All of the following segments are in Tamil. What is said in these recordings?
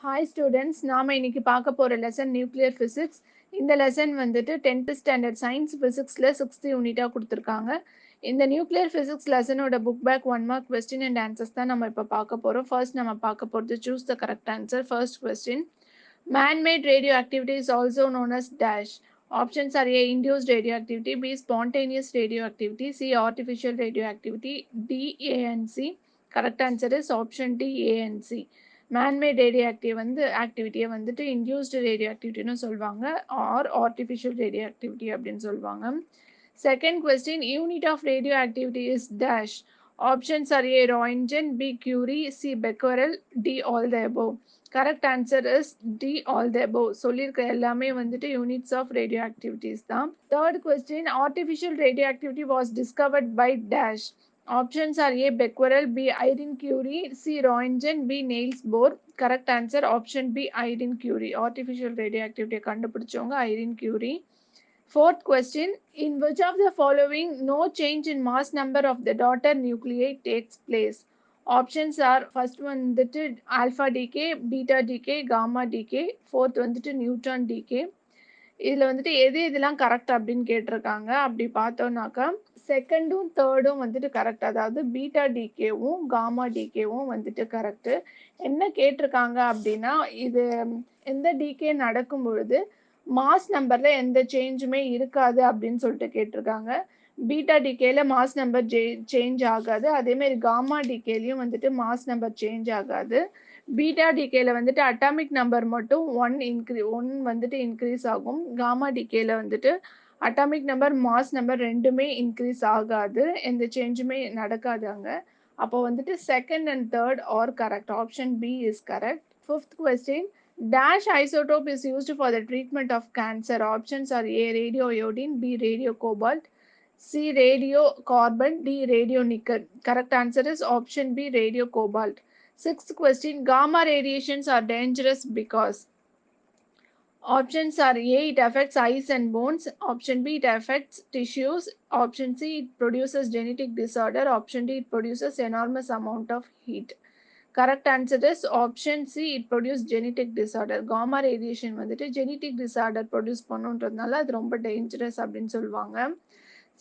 ஹாய் ஸ்டூடெண்ட்ஸ், நாம இன்னைக்கு பார்க்க போற லெசன் நியூக்ளியர் ஃபிசிக்ஸ். இந்த லெசன் வந்துட்டு 10th ஸ்டாண்டர்ட் சயின்ஸ் ஃபிசிக்ஸில் 6th யூனிட்டாக கொடுத்துருக்காங்க. இந்த நியூக்ளியர் ஃபிசிக்ஸ் லெசனோட book back 1 mark question and answers தான் நம்ம இப்போ பார்க்க போகிறோம். ஃபர்ஸ்ட் நம்ம பார்க்க போகிறது choose the correct answer. First question, man-made radioactivity is also known as dash. Options are A, induced radioactivity, B, spontaneous radioactivity, C, artificial radioactivity, D, A and C. Correct answer is option D, A and C. Man-made radioactive ஆக்டிவிட்டியை வந்துட்டு இன்டியூஸ்டு ரேடியோஆக்டிவிட்டின்னு சொல்லுவாங்க, ஆர் ஆர்டிஃபிஷியல் ரேடியோஆக்டிவிட்டி அப்படின்னு சொல்லுவாங்க. Second question, unit of radioactivity is dash. Options are A roentgen, B curie, C becquerel, D all the above. Correct answer is D all the above. சொல்லியிருக்க எல்லாமே வந்துட்டு யூனிட்ஸ் ஆஃப் ரேடியோ ஆக்டிவிட்டிஸ் தான். Third question, artificial radioactivity was discovered by dash. Options are A, Becquerel, B, Irene Curie, C, Roentgen, B, Niels Bohr. Correct answer option B, Irene Curie. Artificial radioactivity கண்டுபிடிச்சவங்க Irene Curie. Fourth question, in which of the following no change in mass number of the daughter nuclei takes place? Options are first வந்துட்டு alpha decay, beta decay, gamma decay. Fourth வந்துட்டு neutron decay. இதில் வந்துட்டு இதெல்லாம் கரெக்ட் அப்படின்னு கேட்டிருக்காங்க. அப்படி பார்த்தோம்னாக்கா செகண்டும் தேர்டும் வந்துட்டு கரெக்ட். அதாவது பீட்டா டிகேவும் காமா டிகேவும் வந்துட்டு கரெக்டு. என்ன கேட்டிருக்காங்க அப்படின்னா, இது எந்த டிகே நடக்கும் பொழுது மாஸ் நம்பரில் எந்த சேஞ்சுமே இருக்காது அப்படின்னு சொல்லிட்டு கேட்டிருக்காங்க. பீட்டா டிகேல மாஸ் நம்பர் சேஞ்ச் ஆகாது. அதேமாரி காமா டிகேலையும் வந்துட்டு மாஸ் நம்பர் சேஞ்ச் ஆகாது. பீட்டா டிகேல வந்துட்டு அட்டாமிக் நம்பர் மட்டும் ஒன் வந்துட்டு இன்க்ரீஸ் ஆகும். காமா டிகேல வந்துட்டு அட்டாமிக் நம்பர் மாஸ் நம்பர் ரெண்டுமே இன்க்ரீஸ் ஆகாது, எந்த சேஞ்சுமே நடக்காது அங்கே. அப்போ வந்துட்டு second and third are correct. Option B is correct. Fifth question, dash isotope is used for the treatment of cancer. Options are A, radio iodine, B, radio cobalt, C, radio carbon, D, radio nickel. Correct answer is option B, radio cobalt. Sixth question, gamma radiations are dangerous because. Options are A, it affects eyes and bones. Option B, it affects tissues. Option C, it produces genetic disorder. Option D, it produces enormous amount of heat. Correct answer is option C, it produces genetic disorder. Gamma radiation வந்துட்டு genetic disorder produce பண்ணுன்றதுனால அது ரொம்ப dangerous அப்படின்னு சொல்லுவாங்க.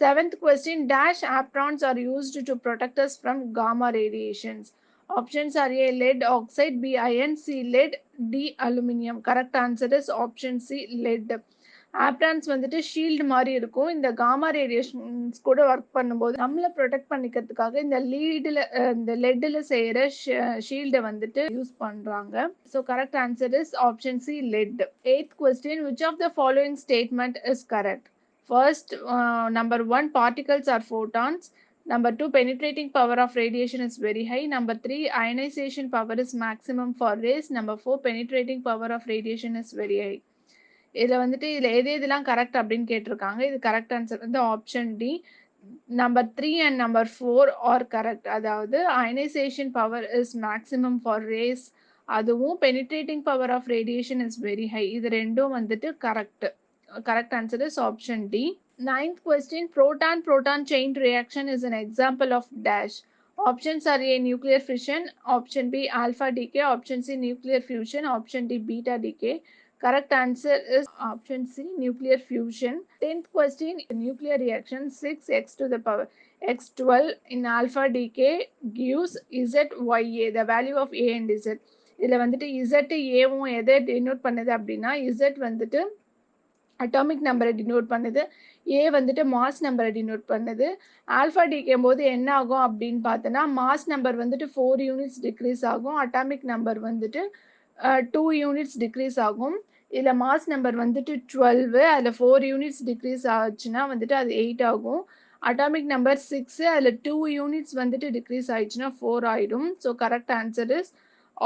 Seventh question, dash aprons are used to protect us from gamma radiations. Options are A, lead oxide, B, iron, C, lead, D, aluminium. Correct answer is option C, lead. ஆப்ரான்ஸ் வந்துட்டு ஷீல்டு மாதிரி இருக்கும். இந்த காமா ரேடியேஷன்ஸ் கூட ஒர்க் பண்ணும்போது நம்மளை ப்ரொடெக்ட் பண்ணிக்கிறதுக்காக இந்த லெட்டில் செய்கிற ஷீல்டை வந்துட்டு யூஸ் பண்ணுறாங்க. So correct answer is option C, lead. Eighth question, which of the following statement is correct? First, number 1, particles are photons. Number 2, penetrating power of radiation is very high. Number 3, ionization power is maximum for rays. Number 4, penetrating power of radiation is very high. இதில் வந்துட்டு இதில் இதெல்லாம் கரெக்ட் அப்படின்னு கேட்டிருக்காங்க. இது கரெக்ட் ஆன்சர் வந்து option D. Number 3 and number 4 are correct. அதாவது ionisation power is maximum for rays, அதுவும் penetrating power of radiation is very high. இது ரெண்டும் வந்துட்டு correct. Correct answer is option D. Ninth question, proton-proton chain reaction is an example of dash. Options are A, nuclear fission. Option B, alpha decay. Option C, nuclear fusion. Option D, beta decay. Correct answer is option C, nuclear fusion. 10th question, nuclear reaction 6x to the power x12 in alpha decay gives ZYA, the value of A and Z. இதில் வந்துட்டு Z ஏவும் எதை டினோட் பண்ணுது அப்படின்னா, Z வந்துட்டு அட்டாமிக் நம்பரை டினோட் பண்ணுது, ஏ வந்துட்டு மாஸ் நம்பரை டினோட் பண்ணுது. ஆல்ஃபா டிகேம் போது என்ன ஆகும் அப்படின்னு பார்த்தோன்னா, மாஸ் நம்பர் வந்துட்டு 4 யூனிட்ஸ் டிக்ரீஸ் ஆகும், அட்டாமிக் நம்பர் வந்துட்டு 2 யூனிட்ஸ் டிக்ரீஸ் ஆகும். இதில் மாஸ் நம்பர் வந்துட்டு 12, அதில் 4 யூனிட்ஸ் டிக்ரீஸ் ஆச்சுன்னா வந்துட்டு அது 8 ஆகும். அட்டாமிக் நம்பர் 6, அதில் 2 யூனிட்ஸ் வந்துட்டு டிக்ரீஸ் ஆயிடுச்சுன்னா 4 ஆகிடும். So correct answer is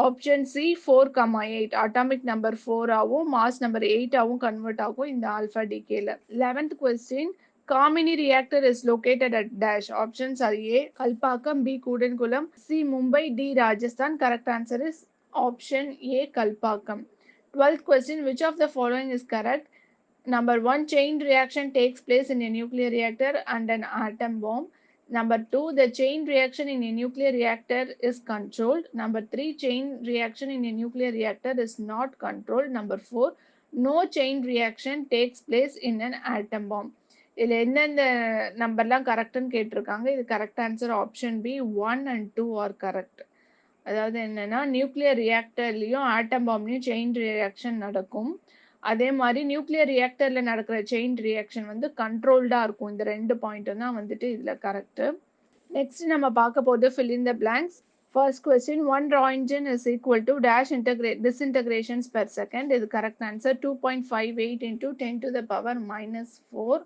option C, 4,8. Atomic number 4 ஆகும், மாஸ் நம்பர் 8 ஆகும் கன்வெர்ட் ஆகும் இந்த ஆல்ஃபா டிகேல. 11th question, Kamini reactor is located at dash. Options are A, Kalpakkam, B, Kudankulam, C, Mumbai, D, Rajasthan. Correct answer is option A, Kalpakkam. 12th question, which of the following is correct? Number 1, chain reaction takes place in a nuclear reactor and an atom bomb. Number 2, the chain reaction in a nuclear reactor is controlled. Number 3, chain reaction in a nuclear reactor is not controlled. Number 4, no chain reaction takes place in an atom bomb. இதில் எந்தெந்த நம்பர்லாம் கரெக்டுன்னு கேட்டிருக்காங்க. இது correct answer option B 1 and 2 are correct. அதாவது என்னன்னா நியூக்ளியர் ரியாக்டர்லேயும் ஆட்டம் பாம்லேயும் செயின் ரியாக்ஷன் நடக்கும். அதே மாதிரி நியூக்ளியர் ரியாக்டரில் நடக்கிற செயின் ரியாக்ஷன் வந்து கண்ட்ரோல்டாக இருக்கும். இந்த 2 பாயிண்ட்டும் தான் வந்துட்டு இதில் கரெக்டு. நெக்ஸ்ட் நம்ம பார்க்க போது fill in the blanks. First question, 1 Roentgen is equal to dash disintegrations per second. இது correct answer 2.58 into 10 to the power minus 4.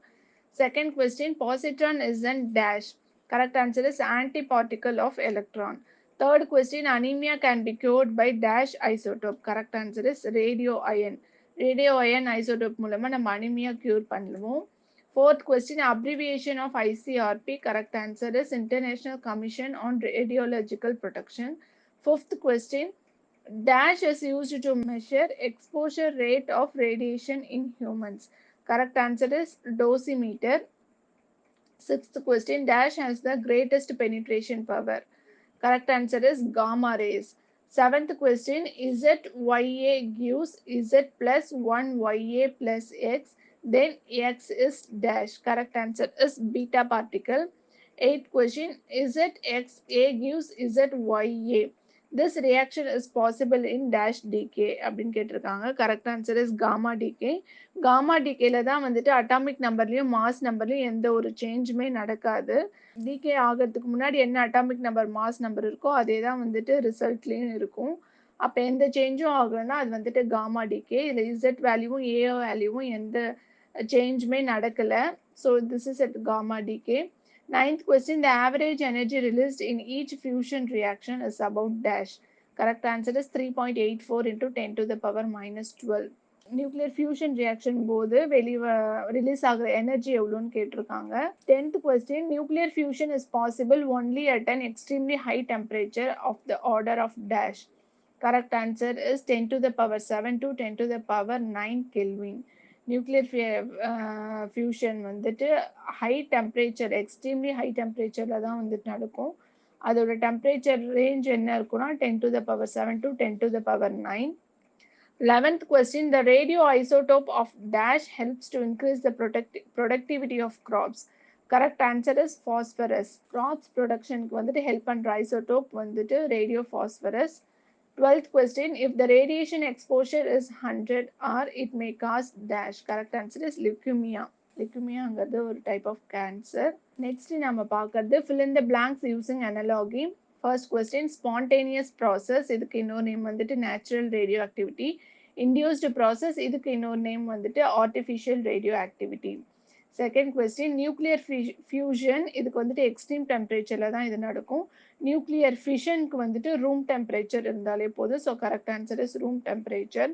Second question, positron is an dash. Correct answer is antiparticle of electron. Third question, anemia can be cured by dash isotope. Correct answer is radio ion. Radio ion isotope மூலமா நம்ம anemia cure பண்ணுவோம். Fourth question, abbreviation of ICRP. Correct answer is International Commission on Radiological Protection. Fifth question, dash is used to measure exposure rate of radiation in humans. Correct answer is dosimeter. Sixth question, dash has the greatest penetration power. Correct answer is gamma rays. Seventh question, ZYA gives Z plus 1YA plus X, then X is dash. Correct answer is beta particle. Eighth question, ZXA gives ZYA. This reaction is possible in dash decay அப்படின்னு கேட்டிருக்காங்க. Correct answer is gamma decay. Gamma டிகேல தான் வந்துட்டு அட்டாமிக் நம்பர்லையும் மாஸ் நம்பர்லையும் எந்த ஒரு சேஞ்சுமே நடக்காது. டிகே ஆகிறதுக்கு முன்னாடி என்ன அட்டாமிக் நம்பர் மாஸ் நம்பர் இருக்கோ அதே தான் வந்துட்டு ரிசல்ட்லேயும் இருக்கும். அப்போ எந்த சேஞ்சும் ஆகலைன்னா அது வந்துட்டு காமா டிகே. இதில் இசட் வேல்யூவும் ஏஓ வேல்யூவும் எந்த சேஞ்சுமே நடக்கலை. So this is at gamma decay. Ninth question, the average energy released in each fusion reaction is about dash. Correct answer is 3.84 into 10 to the power minus 12. Nuclear fusion reaction போது ரிலீஸ் ஆகிற எனர்ஜி எவ்வளோன்னு கேட்டிருக்காங்க. 10th question, nuclear fusion is possible only at an extremely high temperature of the order of dash. Correct answer is 10 to the power 7 to 10 to the power 9 Kelvin. Nuclear fusion வந்துட்டு ஹை டெம்பரேச்சர் எக்ஸ்ட்ரீம்லி ஹை டெம்பரேச்சரில் தான் வந்துட்டு நடக்கும். அதோட டெம்பரேச்சர் ரேஞ்ச் என்ன இருக்குன்னா 10 to the power 7 to 10 to the power 9. 11th question, the radioisotope of dash helps to increase the productivity of crops. Correct answer is phosphorus. Crops productionக்கு வந்துட்டு ஹெல்ப் பண்ணுற ஐசோடோப் வந்துட்டு radio phosphorus. 12th question, if the radiation exposure is 100 or it may cause dash. Correct answer is leukemia. Leukemiaங்கிறது ஒரு டைப் ஆஃப் கேன்சர். நெக்ஸ்ட் நம்ம பார்க்கறது fill in the blanks using analogy. First question, spontaneous process. இதுக்கு இன்னொரு நேம் வந்துட்டு natural radioactivity. Induced process. இதுக்கு இன்னொரு நேம் வந்துட்டு artificial radioactivity. Second question, nuclear fusion. இதுக்கு வந்துட்டு எக்ஸ்ட்ரீம் டெம்பரேச்சரில் தான் இது நடக்கும். நியூக்ளியர் ஃபிஷனுக்கு வந்துட்டு ரூம் டெம்பரேச்சர் இருந்தாலே போதும். So correct answer is room temperature.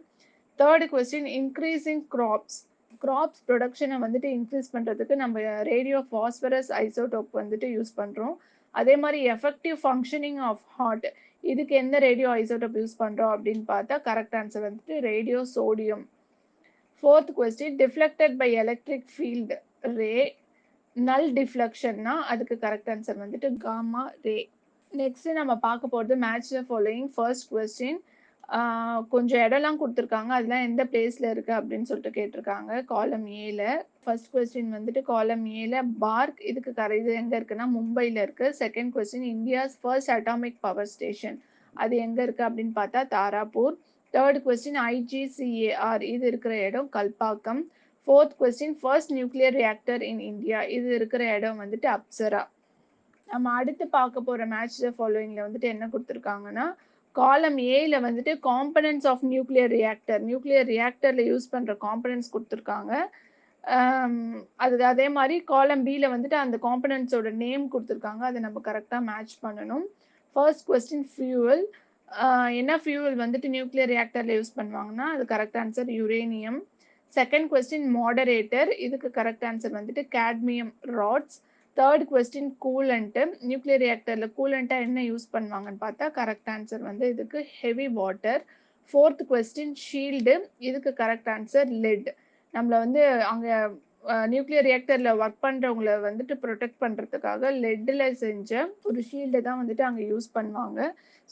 Third question, increasing crops ப்ரொடக்ஷனை வந்துட்டு இன்க்ரீஸ் பண்ணுறதுக்கு நம்ம ரேடியோ ஃபாஸ்பரஸ் ஐசோடோப் வந்துட்டு யூஸ் பண்ணுறோம். அதே மாதிரி எஃபெக்டிவ் ஃபங்க்ஷனிங் ஆஃப் ஹார்ட், இதுக்கு எந்த ரேடியோ ஐசோடோப் யூஸ் பண்ணுறோம் அப்படின்னு பார்த்தா கரெக்ட் ஆன்சர் வந்துட்டு radio sodium. Fourth question, deflected by electric field ray null டிஃப்ளெக்ஷன்னா அதுக்கு கரெக்ட் ஆன்சர் வந்துட்டு காமா ரே. நெக்ஸ்ட் நம்ம பார்க்க போகிறது match the following. First question, கொஞ்சம் இடம்லாம் கொடுத்துருக்காங்க, அதெல்லாம் எந்த பிளேஸில் இருக்குது அப்படின்னு சொல்லிட்டு கேட்டிருக்காங்க. காலம் ஏல ஃபர்ஸ்ட் கொஸ்டின் வந்துட்டு காலம் ஏல பார்க், இதுக்கு இது எங்கே இருக்குன்னா மும்பையில் இருக்குது. Second question, India's first atomic power station, அது எங்கே இருக்குது அப்படின்னு பார்த்தா தாராப்பூர். தேர்ட் கொஸ்டின், IGCAR, இது இருக்கிற இடம் Kalpakkam. Fourth question, first nuclear reactor in India, இது இருக்கிற இடம் வந்துட்டு அப்சரா. நம்ம அடுத்து பார்க்க போகிற மேட்ச் த ஃபாலோயிங்கில் வந்துட்டு என்ன கொடுத்துருக்காங்கன்னா காலம் ஏல வந்துட்டு காம்பனன்ட்ஸ் ஆஃப் நியூக்ளியர் ரியாக்டரில் யூஸ் பண்ணுற காம்பனன்ட்ஸ் கொடுத்துருக்காங்க. அதே மாதிரி காலம் பியில் வந்துட்டு அந்த காம்பனன்ட்ஸோட நேம் கொடுத்துருக்காங்க, அதை நம்ம கரெக்டாக மேட்ச் பண்ணணும். First question, fuel. என்ன ஃபியூவல் வந்துட்டு நியூக்ளியர் ரியாக்டரில் யூஸ் பண்ணுவாங்கன்னா அது correct answer uranium. Second question, moderator, இதுக்கு கரெக்ட் ஆன்சர் வந்துட்டு cadmium rods. Third question, coolant. Nuclear ரியாக்டரில் கூலண்ட்டாக என்ன யூஸ் பண்ணுவாங்கன்னு பார்த்தா கரெக்ட் ஆன்சர் வந்து இதுக்கு heavy water. Fourth question, shield, இதுக்கு கரெக்ட் ஆன்சர் லெட். நம்மளை வந்து அங்கே நியூக்ளியர் ரியாக்டர்ல ஒர்க் பண்றவங்கள வந்துட்டு புரொடெக்ட் பண்றதுக்காக லெட்ல செஞ்ச ஒரு ஷீல்ட தான் வந்துட்டு அங்க யூஸ் பண்ணுவாங்க.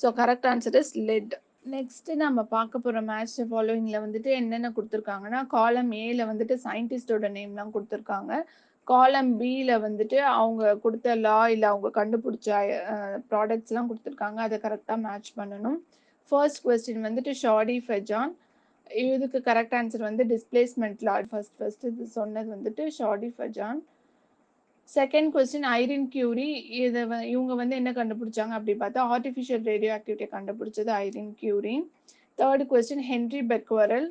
So correct answer is let. Next நம்ம பார்க்க போற மேட்ச் ஃபாலோயிங்ல வந்துட்டு என்னென்ன குடுத்துருக்காங்கன்னா, காலம் ஏல வந்துட்டு சயின்டிஸ்ட்டோட நேம்லாம் குடுத்துருக்காங்க. காலம் பில வந்துட்டு அவங்க குடுத்த லா இல்ல அவங்க கண்டுபிடிச்ச ப்ராடக்ட்ஸ்லாம் குடுத்துருக்காங்க. அத கரெக்ட்டா மேட்ச் பண்ணணும். ஃபர்ஸ்ட் கொஸ்டின் வந்துட்டு ஷாடி ஃபெஜான். இதுக்கு கரெக்ட் ஆன்சர் வந்து டிஸ்பிளேஸ்மெண்ட் லா. ஃபர்ஸ்ட் இது சொன்னது வந்துட்டு Soddy Fajans. Second question Irene Curie. இவங்க வந்து என்ன கண்டுபிடிச்சாங்க அப்படி பார்த்தா ஆர்டிஃபிஷியல் ரேடியோ ஆக்டிவிட்டியை கண்டுபிடிச்சது Irene Curie. Third question Henri Becquerel.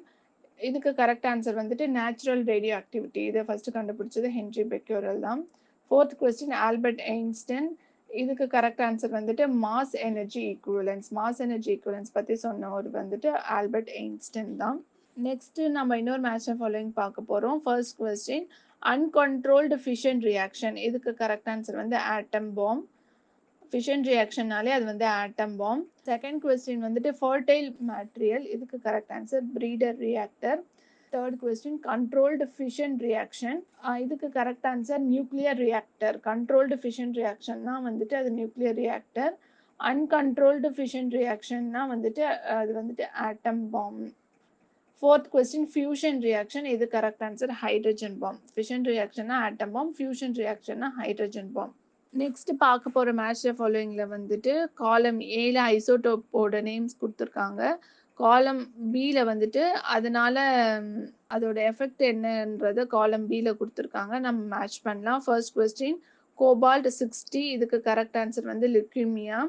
இதுக்கு கரெக்ட் ஆன்சர் வந்துட்டு நேச்சுரல் ரேடியோ ஆக்டிவிட்டி. இதை ஃபர்ஸ்ட் கண்டுபிடிச்சது ஹென்ரி பெக்வரல் தான். Fourth question Albert Einstein. இதுக்கு கரெக்ட் ஆன்சர் வந்துட்டு mass energy equivalence. Mass energy equivalence பற்றி சொன்னவர் வந்துட்டு ஆல்பர்ட் ஐன்ஸ்டைன் தான். நெக்ஸ்ட் நம்ம இன்னொரு மேட்ச் ஃபாலோயிங் பார்க்க போகிறோம். First question uncontrolled fission reaction. இதுக்கு கரெக்ட் ஆன்சர் வந்து ஆட்டம் பாம். ஃபிஷன் ரியாக்ஷன்னாலே அது வந்து ஆட்டம் பாம். செகண்ட் கொஸ்டின் வந்துட்டு ஃபர்டைல் மேட்டீரியல். இதுக்கு correct answer breeder reactor. Third question controlled fission reaction. இதுக்கு correct answer nuclear reactor. Controlled fission reaction தான் வந்துட்டு அது நியூக்ளியர் ரியாக்டர். அன்கண்ட்ரோல்டு ஃபிஷன் ரியாக்ஷன்னா வந்துட்டு அது வந்துட்டு atom bomb. Fourth question fusion reaction. இது correct answer hydrogen bomb. Fission ரியாக்ஷன்னா ஆட்டம் பாம், ஃபியூஷன் ரியாக்ஷன்னா ஹைட்ரஜன் பாம். நெக்ஸ்ட் பார்க்க போகிற மேட்ச் ஃபாலோயிங்கில் வந்துட்டு காலம் ஏல ஐசோடோப்போட நேம்ஸ் கொடுத்துருக்காங்க. காலம் பியில் வந்துட்டு அதனால அதோட எஃபெக்ட் என்னன்றது காலம் பியில் கொடுத்துருக்காங்க. நம்ம மேட்ச் பண்ணலாம். First question cobalt 60. இதுக்கு கரெக்ட் ஆன்சர் வந்து லியூக்கீமியா.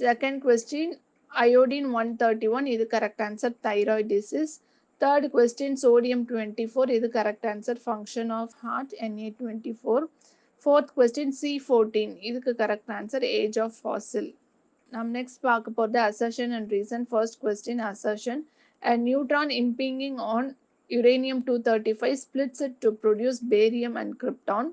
Second question iodine 131. இது correct answer thyroid disease. Third question sodium 24. இது correct answer function of heart Na24. Fourth question C14. இதுக்கு correct answer age of fossil. நம்ம நெக்ஸ்ட் பார்க்க போகிறது assertion and reason. First question assertion. A neutron impinging on uranium 235 splits it to produce barium and krypton.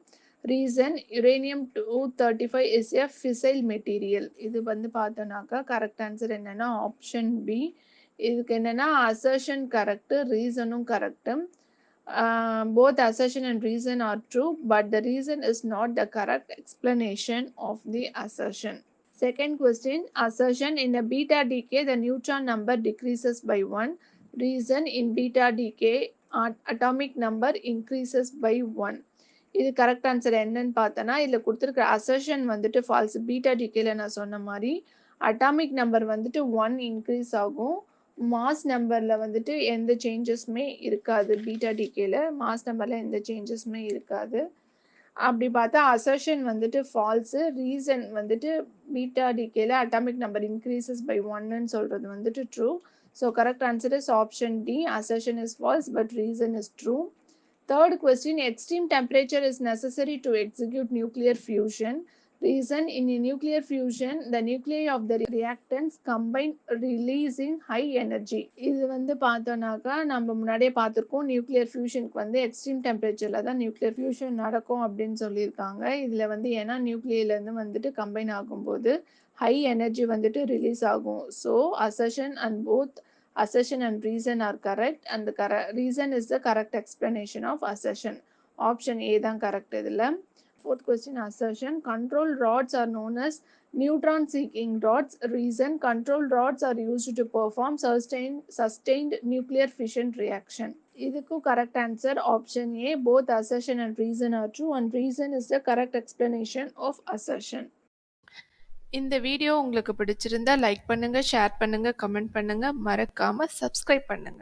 Reason uranium 235 is a fissile material. இது வந்து பார்த்தோன்னாக்கா கரெக்ட் ஆன்சர் என்னன்னா ஆப்ஷன் பி. இதுக்கு என்னன்னா அசர்ஷன் கரெக்ட், ரீசனும் கரெக்ட். Both assertion and reason are true, but the reason is not the correct explanation of the assertion. Second question, assertion in a beta decay the neutron number decreases by 1. Reason in beta decay atomic number increases by 1. இது கரெக்ட் ஆன்சர் என்னன்னு பார்த்தோன்னா இதில் கொடுத்துருக்குற அசர்ஷன் வந்துட்டு ஃபால்ஸ். பீட்டா டிகேல நான் சொன்ன மாதிரி அட்டாமிக் நம்பர் வந்துட்டு 1 இன்க்ரீஸ் ஆகும். மாஸ் நம்பரில் வந்துட்டு எந்த சேஞ்சஸுமே இருக்காது. பீட்டா டிகேல மாஸ் நம்பரில் எந்த சேஞ்சஸுமே இருக்காது. அப்படி பார்த்தா அசர்ஷன் வந்துட்டு ஃபால்ஸு. ரீசன் வந்துட்டு பீட்டா டிகேல அட்டாமிக் நம்பர் இன்க்ரீசஸ் பை 1ன்னு சொல்கிறது வந்துட்டு true. So correct answer is option D. Assertion is false but reason is true. Third question, extreme temperature is necessary to execute nuclear fusion. Reason, in a nuclear fusion, the nuclei of the reactants combine releasing high energy. இது வந்து பார்த்தோன்னாக்கா நம்ம முன்னாடியே பார்த்துருக்கோம். நியூக்ளியர் ஃபியூஷனுக்கு வந்து எக்ஸ்ட்ரீம் டெம்பரேச்சரில் தான் நியூக்ளியர் ஃபியூஷன் நடக்கும் அப்படின்னு சொல்லியிருக்காங்க. இதில் வந்து ஏன்னா நியூக்ளியர்லேருந்து வந்துட்டு கம்பைன் ஆகும்போது ஹை எனர்ஜி வந்துட்டு ரிலீஸ் ஆகும். So assertion and both assertion and reason are correct, and the reason is the correct explanation of assertion. Option A தான் correct இதில். Fourth question, assertion. Control rods are known as neutron seeking rods. Reason, control rods are used to perform sustained nuclear fission reaction. இதுக்கு correct answer option A. Both assertion and reason are true, and reason is the correct explanation of assertion. இந்த வீடியோ உங்களுக்கு பிடிச்சிருந்தா லைக் பண்ணுங்க, ஷேர் பண்ணுங்க, கமெண்ட் பண்ணுங்க, மறக்காம சப்ஸ்கிரைப் பண்ணுங்க.